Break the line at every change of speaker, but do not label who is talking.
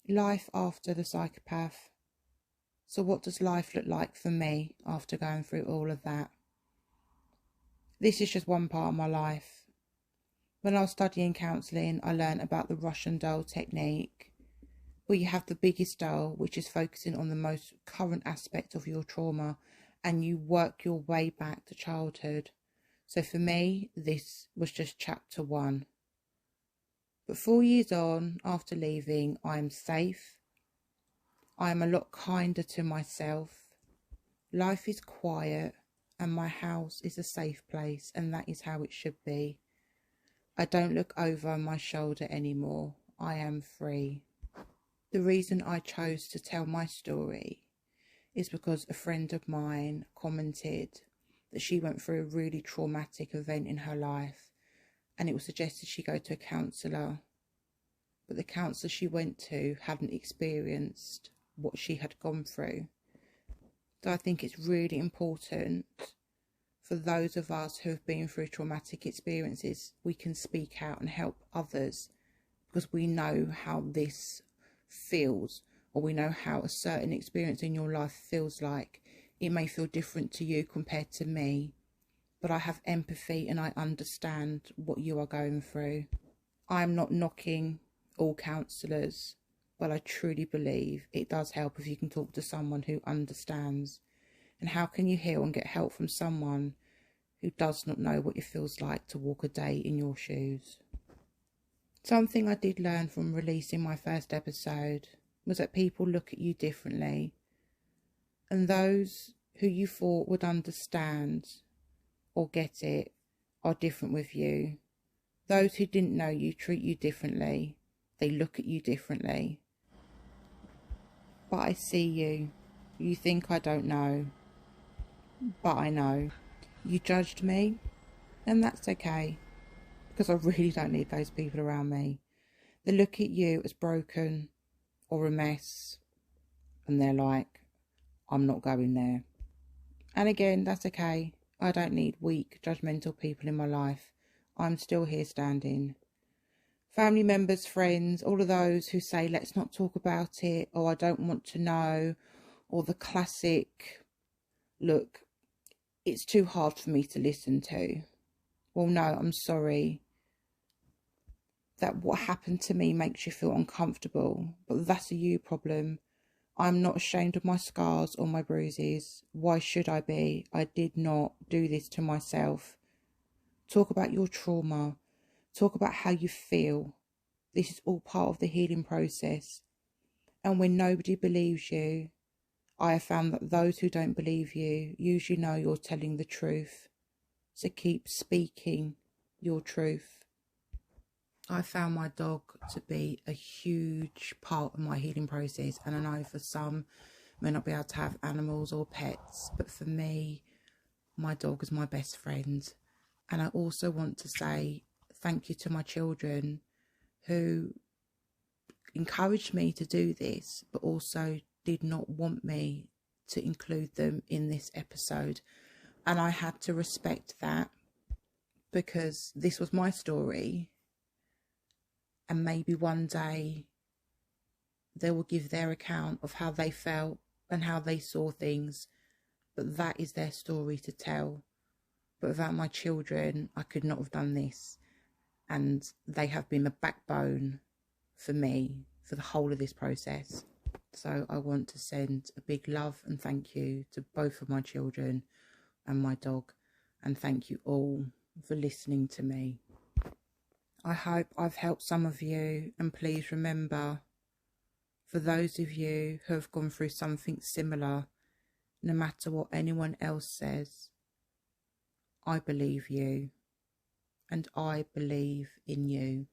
Life after the psychopath. So what does life look like for me after going through all of that? This is just one part of my life. When I was studying counselling, I learned about the Russian doll technique, where you have the biggest doll, which is focusing on the most current aspect of your trauma, and you work your way back to childhood. So for me, this was just chapter 1. But 4 years on, after leaving, I am safe. I am a lot kinder to myself. Life is quiet and my house is a safe place, and that is how it should be. I don't look over my shoulder anymore. I am free. The reason I chose to tell my story is because a friend of mine commented that she went through a really traumatic event in her life, and it was suggested she go to a counsellor. But the counsellor she went to hadn't experienced what she had gone through. So I think it's really important for those of us who have been through traumatic experiences, we can speak out and help others, because we know how this feels, or we know how a certain experience in your life feels like. It may feel different to you compared to me, but I have empathy and I understand what you are going through. I'm not knocking all counsellors, but I truly believe it does help if you can talk to someone who understands. And how can you heal and get help from someone who does not know what it feels like to walk a day in your shoes? Something I did learn from releasing my first episode was that people look at you differently, and those who you thought would understand or get it are different with you. Those who didn't know you treat you differently. They look at you differently. But I see you. You think I don't know, but I know. You judged me, and that's okay, because I really don't need those people around me. They look at you as broken or a mess, and they're like, I'm not going there. And again, that's okay. I don't need weak, judgmental people in my life. I'm still here standing. Family members, friends, all of those who say, let's not talk about it, or I don't want to know, or the classic, look, it's too hard for me to listen to. Well, no, I'm sorry that what happened to me makes you feel uncomfortable, but that's a you problem. I'm not ashamed of my scars or my bruises. Why should I be? I did not do this to myself. Talk about your trauma. Talk about how you feel. This is all part of the healing process. And when nobody believes you, I have found that those who don't believe you usually know you're telling the truth. So keep speaking your truth. I found my dog to be a huge part of my healing process. And I know for some may not be able to have animals or pets, but for me, my dog is my best friend. And I also want to say thank you to my children who encouraged me to do this, but also did not want me to include them in this episode. And I had to respect that, because this was my story. And maybe one day they will give their account of how they felt and how they saw things. But that is their story to tell. But without my children, I could not have done this. And they have been the backbone for me for the whole of this process. So I want to send a big love and thank you to both of my children and my dog. And thank you all for listening to me. I hope I've helped some of you, and please remember, for those of you who have gone through something similar, no matter what anyone else says, I believe you, and I believe in you.